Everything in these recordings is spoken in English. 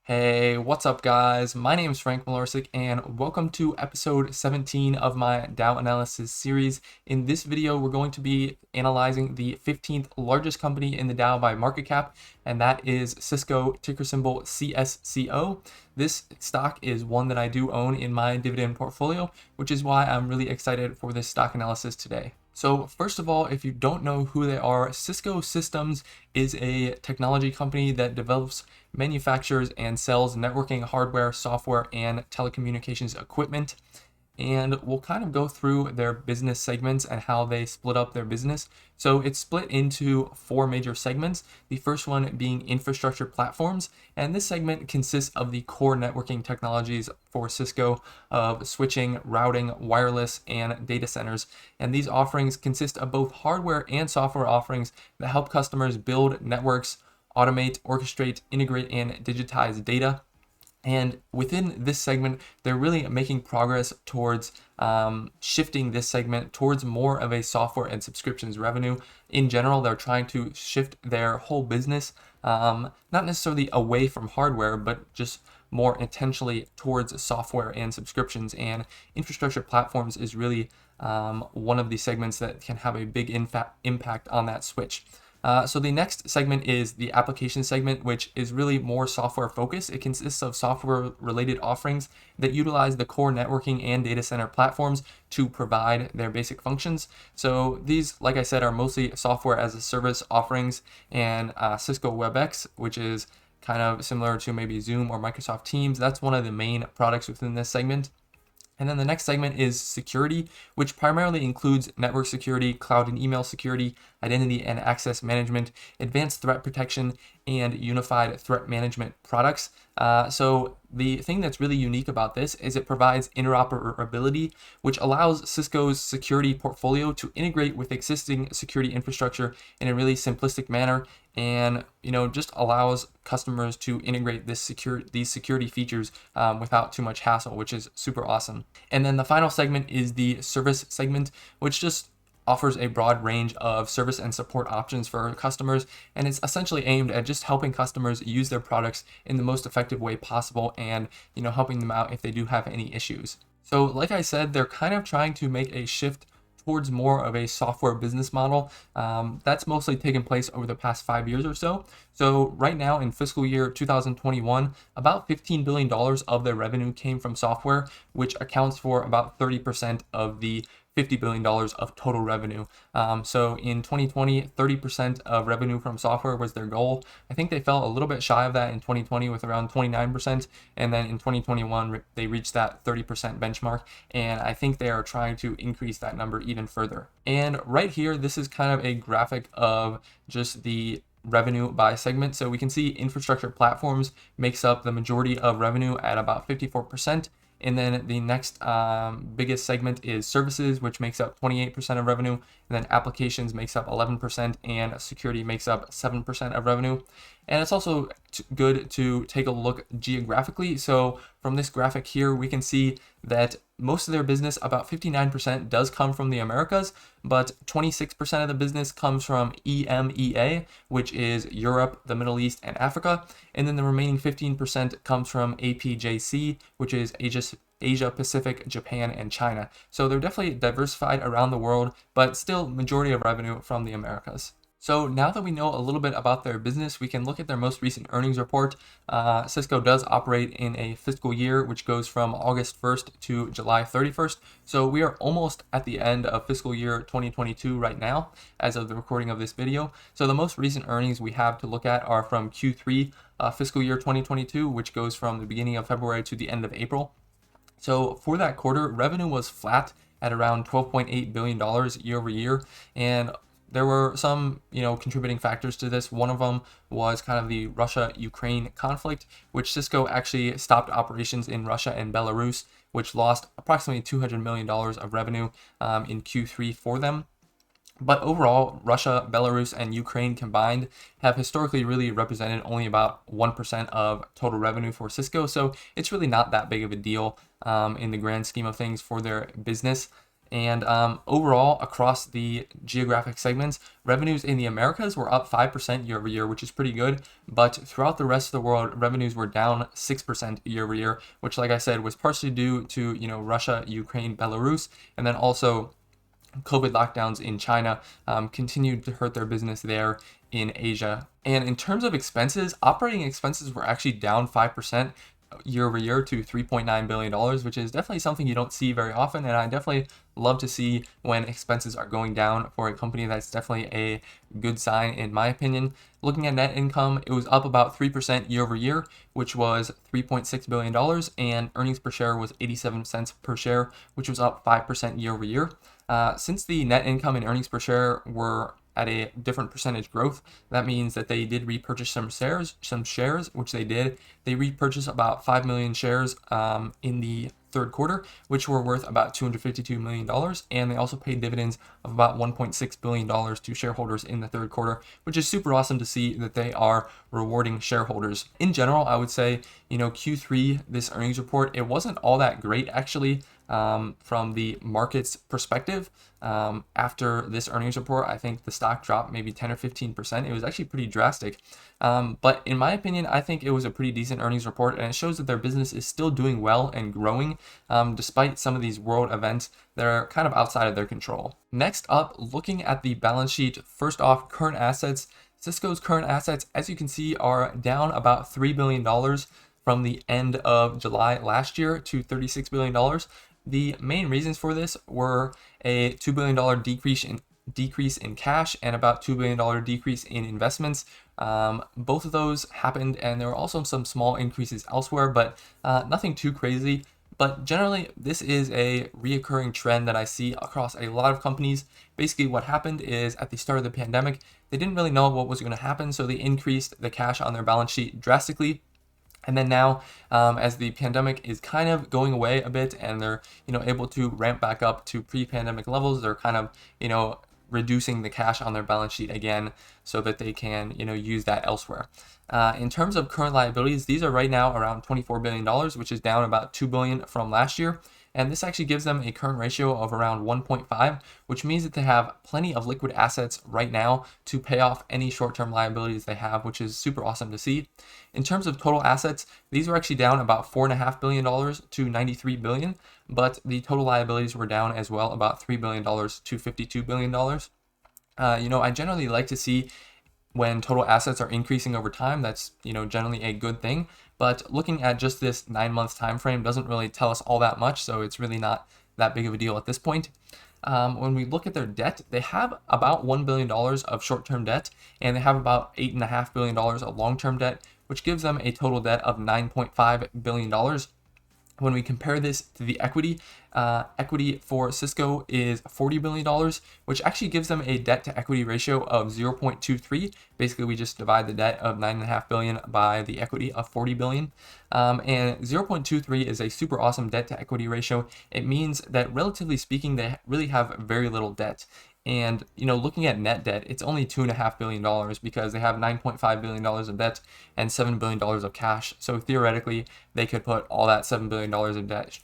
Hey, what's up, guys? My name is Frank Mularcik, and welcome to episode 17 of my Dow Analysis series. In this video, we're going to be analyzing the 15th largest company in the Dow by market cap, and that is Cisco, ticker symbol CSCO. This stock is one that I do own in my dividend portfolio, which is why I'm really excited for this stock analysis today. So first of all, if you don't know who they are, Cisco Systems is a technology company that develops, manufactures, and sells networking hardware, software, and telecommunications equipment. And we'll kind of go through their business segments and how they split up their business. So it's split into four major segments. The first one being infrastructure platforms, and this segment consists of the core networking technologies for Cisco of switching, routing, wireless, and data centers. And these offerings consist of both hardware and software offerings that help customers build networks, automate, orchestrate, integrate, and digitize data. And within this segment, they're really making progress towards shifting this segment towards more of a software and subscriptions revenue. In general, they're trying to shift their whole business, not necessarily away from hardware, but just more intentionally towards software and subscriptions. And infrastructure platforms is really one of the segments that can have a big impact on that switch. So the next segment is the application segment, which is really more software focused. It consists of software related offerings that utilize the core networking and data center platforms to provide their basic functions. So these, like I said, are mostly software as a service offerings, and Cisco WebEx, which is kind of similar to maybe Zoom or Microsoft Teams. That's one of the main products within this segment. And then the next segment is security, which primarily includes network security, cloud and email security, identity and access management, advanced threat protection, and unified threat management products. So the thing that's really unique about this is it provides interoperability, which allows Cisco's security portfolio to integrate with existing security infrastructure in a really simplistic manner, and just allows customers to integrate these security features without too much hassle, which is super awesome. And then the final segment is the service segment, which just offers a broad range of service and support options for customers, and it's essentially aimed at just helping customers use their products in the most effective way possible, and helping them out if they do have any issues. So like I said, they're kind of trying to make a shift towards more of a software business model. That's mostly taken place over the past 5 years or so. So right now in fiscal year 2021, about $15 billion of their revenue came from software, which accounts for about 30% of the $50 billion of total revenue. So in 2020, 30% of revenue from software was their goal. I think they fell a little bit shy of that in 2020 with around 29%. And then in 2021, they reached that 30% benchmark. And I think they are trying to increase that number even further. And right here, this is kind of a graphic of just the revenue by segment. So we can see infrastructure platforms makes up the majority of revenue at about 54%. And then the next biggest segment is services, which makes up 28% of revenue. And then applications makes up 11%, and security makes up 7% of revenue. And it's also good to take a look geographically. So from this graphic here, we can see that most of their business, about 59%, does come from the Americas, but 26% of the business comes from EMEA, which is Europe, the Middle East, and Africa. And then the remaining 15% comes from APJC, which is Asia Pacific, Japan, and China. So they're definitely diversified around the world, but still majority of revenue from the Americas. So now that we know a little bit about their business, we can look at their most recent earnings report. Cisco does operate in a fiscal year which goes from August 1st to July 31st. So we are almost at the end of fiscal year 2022 right now as of the recording of this video. So the most recent earnings we have to look at are from Q3 fiscal year 2022, which goes from the beginning of February to the end of April. So for that quarter, revenue was flat at around $12.8 billion year over year. And there were some, contributing factors to this. One of them was kind of the Russia-Ukraine conflict, which Cisco actually stopped operations in Russia and Belarus, which lost approximately $200 million of revenue in Q3 for them. But overall, Russia, Belarus, and Ukraine combined have historically really represented only about 1% of total revenue for Cisco. So it's really not that big of a deal in the grand scheme of things for their business. And overall, across the geographic segments, revenues in the Americas were up 5% year over year, which is pretty good. But throughout the rest of the world, revenues were down 6% year over year, which, like I said, was partially due to Russia, Ukraine, Belarus, and then also COVID lockdowns in China continued to hurt their business there in Asia. And in terms of expenses, operating expenses were actually down 5% year over year to $3.9 billion, which is definitely something you don't see very often. And I definitely love to see when expenses are going down for a company. That's definitely a good sign, in my opinion. Looking at net income, it was up about 3% year over year, which was $3.6 billion, and earnings per share was 87 cents per share, which was up 5% year over year. Since the net income and earnings per share were at a different percentage growth, that means that they did repurchase some shares, which they did. They repurchased about 5 million shares in the third quarter, which were worth about $252 million. And they also paid dividends of about $1.6 billion to shareholders in the third quarter, which is super awesome to see that they are rewarding shareholders. In general, I would say, Q3, this earnings report, it wasn't all that great actually. From the market's perspective, after this earnings report, I think the stock dropped maybe 10 or 15%. It was actually pretty drastic. But in my opinion, I think it was a pretty decent earnings report, and it shows that their business is still doing well and growing, despite some of these world events that are kind of outside of their control. Next up, looking at the balance sheet, first off, current assets. Cisco's current assets, as you can see, are down about $3 billion from the end of July last year to $36 billion. The main reasons for this were a $2 billion decrease in cash and about $2 billion decrease in investments. Both of those happened, and there were also some small increases elsewhere, but nothing too crazy. But generally, this is a reoccurring trend that I see across a lot of companies. Basically, what happened is at the start of the pandemic, they didn't really know what was going to happen, so they increased the cash on their balance sheet drastically. And then now, as the pandemic is kind of going away a bit, and they're able to ramp back up to pre-pandemic levels, they're kind of reducing the cash on their balance sheet again, so that they can use that elsewhere. In terms of current liabilities, these are right now around $24 billion, which is down about $2 billion from last year. And this actually gives them a current ratio of around 1.5, which means that they have plenty of liquid assets right now to pay off any short-term liabilities they have, which is super awesome to see. In terms of total assets, these were actually down about $4.5 billion to $93 billion, but the total liabilities were down as well, about $3 billion to $52 billion. I generally like to see when total assets are increasing over time. That's generally a good thing. But looking at just this 9 months time frame doesn't really tell us all that much, so it's really not that big of a deal at this point. When we look at their debt, they have about $1 billion of short-term debt, and they have about $8.5 billion of long-term debt, which gives them a total debt of $9.5 billion. When we compare this to the equity, equity for Cisco is $40 billion, which actually gives them a debt to equity ratio of 0.23. Basically, we just divide the debt of $9.5 billion by the equity of $40 billion. And 0.23 is a super awesome debt to equity ratio. It means that, relatively speaking, they really have very little debt. And looking at net debt, it's only $2.5 billion because they have $9.5 billion of debt and $7 billion of cash. So theoretically, they could put all that $7 billion of debt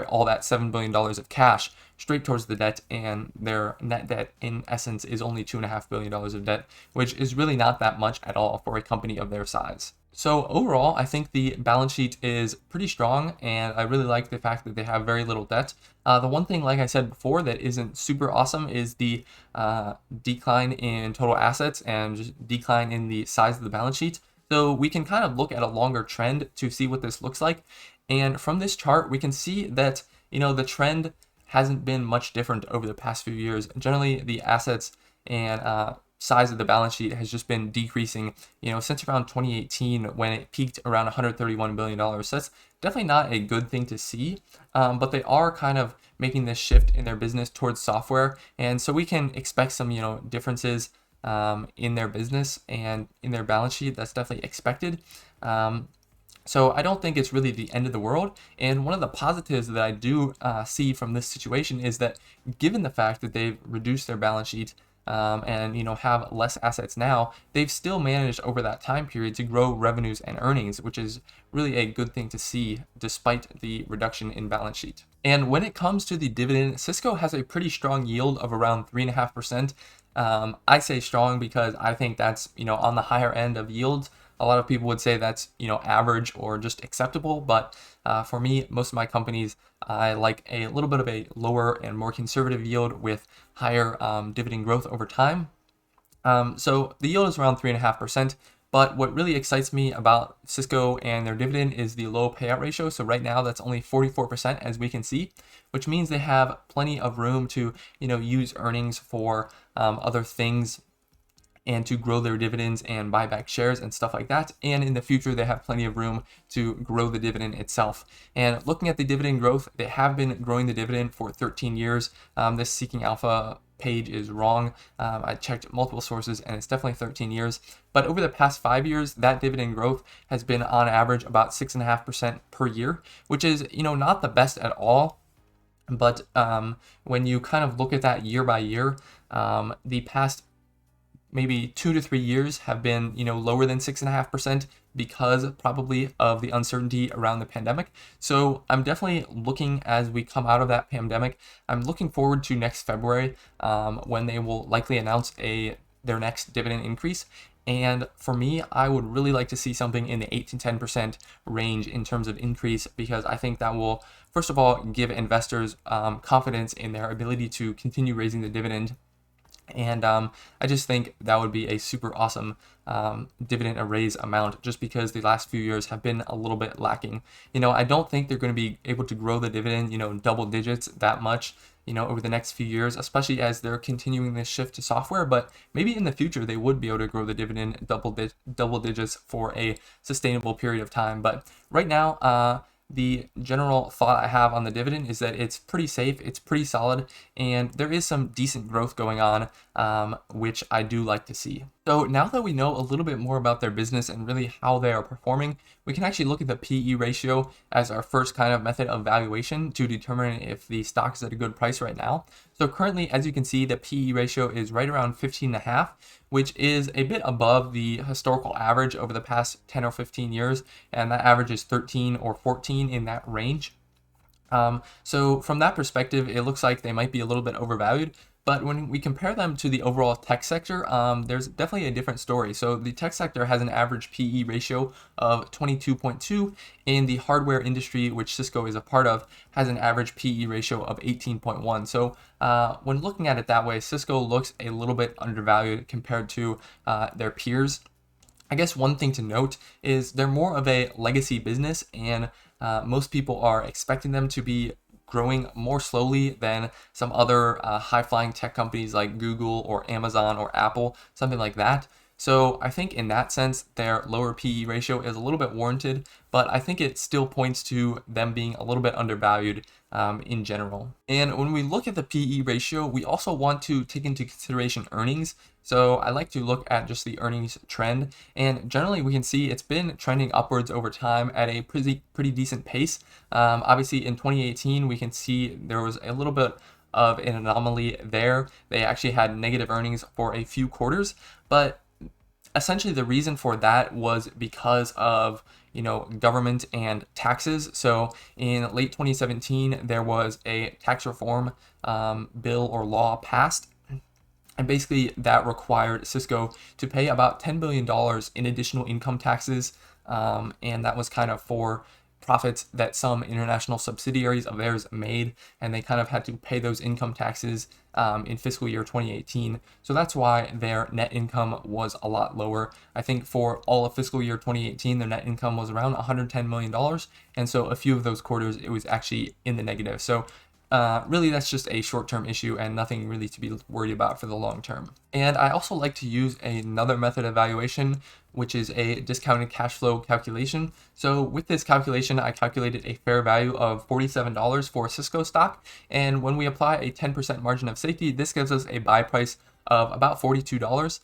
all that $7 billion of cash straight towards the debt, and their net debt in essence is only $2.5 billion of debt, which is really not that much at all for a company of their size. So overall, I think the balance sheet is pretty strong, and I really like the fact that they have very little debt. The one thing, like I said before, that isn't super awesome is the decline in total assets and just decline in the size of the balance sheet. So we can kind of look at a longer trend to see what this looks like. And from this chart, we can see that, the trend hasn't been much different over the past few years. Generally, the assets and size of the balance sheet has just been decreasing, since around 2018, when it peaked around $131 billion. So that's definitely not a good thing to see, but they are kind of making this shift in their business towards software. And so we can expect some, differences in their business and in their balance sheet. That's definitely expected. So I don't think it's really the end of the world. And one of the positives that I do see from this situation is that, given the fact that they've reduced their balance sheet and have less assets now, they've still managed over that time period to grow revenues and earnings, which is really a good thing to see despite the reduction in balance sheet. And when it comes to the dividend, Cisco has a pretty strong yield of around 3.5%. I say strong because I think that's, on the higher end of yields. A lot of people would say that's, average or just acceptable. But for me, most of my companies, I like a little bit of a lower and more conservative yield with higher dividend growth over time. So the yield is around 3.5%. But what really excites me about Cisco and their dividend is the low payout ratio. So right now that's only 44%, as we can see, which means they have plenty of room to, use earnings for other things and to grow their dividends and buy back shares and stuff like that. And in the future, they have plenty of room to grow the dividend itself. And looking at the dividend growth, they have been growing the dividend for 13 years. This Seeking Alpha page is wrong. I checked multiple sources and it's definitely 13 years. But over the past 5 years, that dividend growth has been on average about 6.5% per year, which is, not the best at all. But when you kind of look at that year by year, the past maybe 2 to 3 years have been, lower than 6.5% because probably of the uncertainty around the pandemic. So I'm definitely looking, as we come out of that pandemic, I'm looking forward to next February when they will likely announce their next dividend increase. And for me, I would really like to see something in the 8 to 10% range in terms of increase, because I think that will, first of all, give investors confidence in their ability to continue raising the dividend. And I just think that would be a super awesome dividend raise amount, just because the last few years have been a little bit lacking. I don't think they're going to be able to grow the dividend, double digits that much, over the next few years, especially as they're continuing this shift to software. But maybe in the future, they would be able to grow the dividend double digits for a sustainable period of time. But right now, the general thought I have on the dividend is that it's pretty safe, it's pretty solid, and there is some decent growth going on, which I do like to see. So now that we know a little bit more about their business and really how they are performing, we can actually look at the PE ratio as our first kind of method of valuation to determine if the stock is at a good price right now. So currently, as you can see, the PE ratio is right around 15.5, which is a bit above the historical average over the past 10 or 15 years, and that average is 13 or 14 in that range. So from that perspective, it looks like they might be a little bit overvalued. But when we compare them to the overall tech sector, there's definitely a different story. So the tech sector has an average PE ratio of 22.2, and the hardware industry, which Cisco is a part of, has an average PE ratio of 18.1. So when looking at it that way, Cisco looks a little bit undervalued compared to their peers. I guess one thing to note is they're more of a legacy business, and most people are expecting them to be growing more slowly than some other high-flying tech companies like Google or Amazon or Apple, something like that. So I think in that sense, their lower PE ratio is a little bit warranted, but I think it still points to them being a little bit undervalued in general. And when we look at the PE ratio, we also want to take into consideration earnings. So I like to look at just the earnings trend, and generally we can see it's been trending upwards over time at a pretty decent pace. Obviously in 2018, we can see there was a little bit of an anomaly there. They actually had negative earnings for a few quarters, but essentially the reason for that was because of government and taxes. So in late 2017, there was a tax reform bill or law passed, and basically that required Cisco to pay about $10 billion in additional income taxes, and that was kind of for profits that some international subsidiaries of theirs made, and they kind of had to pay those income taxes in fiscal year 2018. So that's why their net income was a lot lower. I think for all of fiscal year 2018, their net income was around $110 million. And so a few of those quarters, it was actually in the negative. So really, that's just a short-term issue and nothing really to be worried about for the long term. And I also like to use another method of evaluation, which is a discounted cash flow calculation. So with this calculation, I calculated a fair value of $47 for Cisco stock. And when we apply a 10% margin of safety, this gives us a buy price of about $42,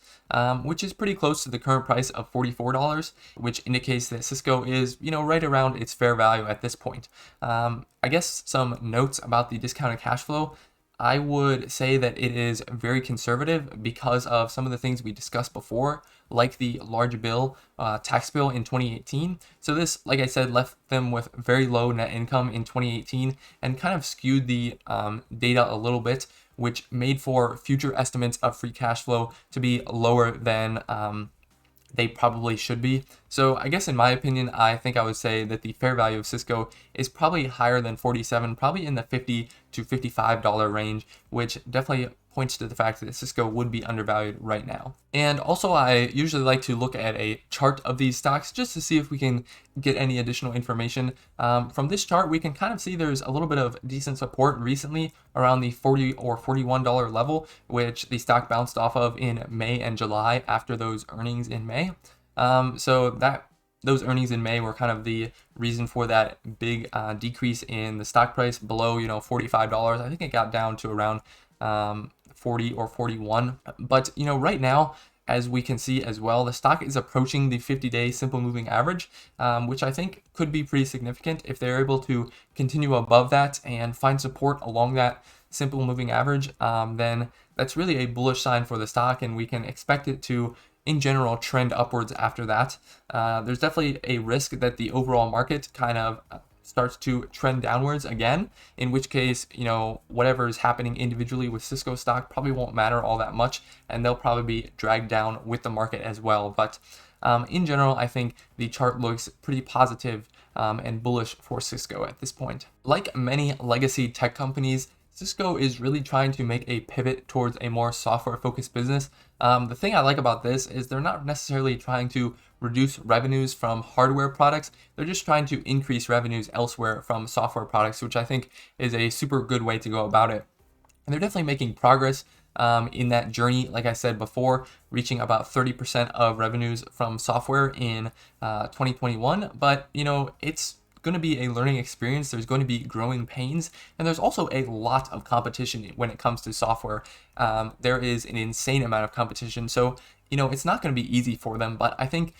which is pretty close to the current price of $44, which indicates that Cisco is, right around its fair value at this point. I guess some notes about the discounted cash flow. I would say that it is very conservative because of some of the things we discussed before, like the large bill, tax bill in 2018. So this, like I said, left them with very low net income in 2018 and kind of skewed the data a little bit, which made for future estimates of free cash flow to be lower than they probably should be. So I guess in my opinion, I think I would say that the fair value of Cisco is probably higher than 47, probably in the $50 to $55 range, which definitely points to the fact that Cisco would be undervalued right now. And also, I usually like to look at a chart of these stocks just to see if we can get any additional information. From this chart, we can kind of see there's a little bit of decent support recently around the $40 or $41 level, which the stock bounced off of in May and July after those earnings in May. Those earnings in May were kind of the reason for that big decrease in the stock price below, $45. I think it got down to around 40 or 41. But right now, as we can see as well, the stock is approaching the 50-day simple moving average, which I think could be pretty significant if they're able to continue above that and find support along that simple moving average. Then that's really a bullish sign for the stock, and we can expect it to, in general, trend upwards after that. There's definitely a risk that the overall market kind of starts to trend downwards again, in which case, whatever is happening individually with Cisco stock probably won't matter all that much, and they'll probably be dragged down with the market as well. But in general, I think the chart looks pretty positive and bullish for Cisco at this point. Like many legacy tech companies, Cisco is really trying to make a pivot towards a more software-focused business. The thing I like about this is they're not necessarily trying to reduce revenues from hardware products. They're just trying to increase revenues elsewhere from software products, which I think is a super good way to go about it. And they're definitely making progress in that journey, like I said before, reaching about 30% of revenues from software in 2021. But, it's going to be a learning experience. There's going to be growing pains, and there's also a lot of competition when it comes to software. There is an insane amount of competition, so it's not going to be easy for them. But I think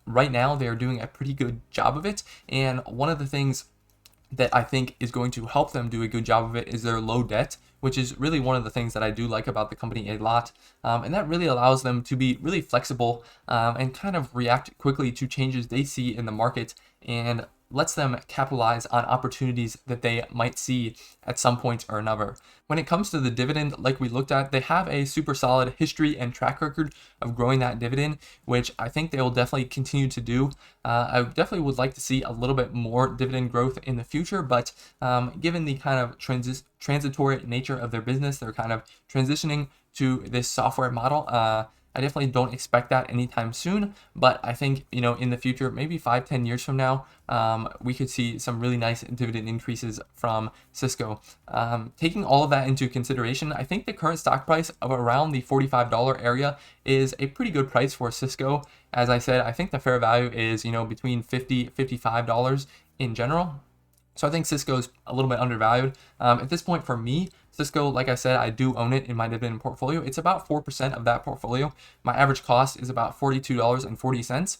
right now they're doing a pretty good job of it, and one of the things that I think is going to help them do a good job of it is their low debt, which is really one of the things that I do like about the company a lot. And that really allows them to be really flexible and kind of react quickly to changes they see in the market, and lets them capitalize on opportunities that they might see at some point or another. When it comes to the dividend, like we looked at, they have a super solid history and track record of growing that dividend, which I think they will definitely continue to do. I definitely would like to see a little bit more dividend growth in the future, but given the kind of transitory nature of their business, they're kind of transitioning to this software model. I definitely don't expect that anytime soon, but I think, in the future, maybe 5-10 years from now, we could see some really nice dividend increases from Cisco. Taking all of that into consideration, I think the current stock price of around the $45 area is a pretty good price for Cisco. As I said, I think the fair value is, between $50, $55 in general. So I think Cisco is a little bit undervalued. At this point, for me, Cisco, like I said, I do own it in my dividend portfolio. It's about 4% of that portfolio. My average cost is about $42.40.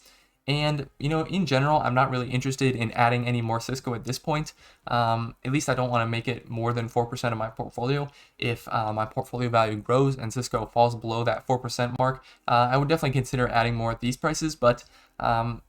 And, in general, I'm not really interested in adding any more Cisco at this point. At least I don't want to make it more than 4% of my portfolio. If my portfolio value grows and Cisco falls below that 4% mark, I would definitely consider adding more at these prices. But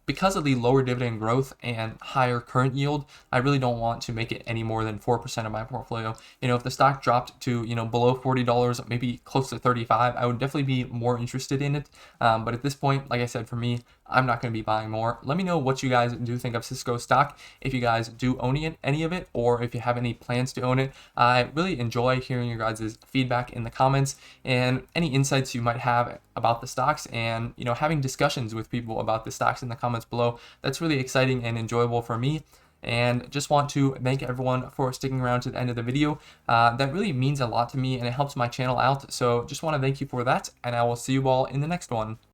because of the lower dividend growth and higher current yield, I really don't want to make it any more than 4% of my portfolio. If the stock dropped to, below $40, maybe close to 35, I would definitely be more interested in it. But at this point, like I said, for me, I'm not going to be buying more. Let me know what you guys do think of Cisco stock, if you guys do own any of it, or if you have any plans to own it. I really enjoy hearing your guys' feedback in the comments and any insights you might have about the stocks, and having discussions with people about the stocks in the comments below. That's really exciting and enjoyable for me. And just want to thank everyone for sticking around to the end of the video. That really means a lot to me, and it helps my channel out. So just want to thank you for that, and I will see you all in the next one.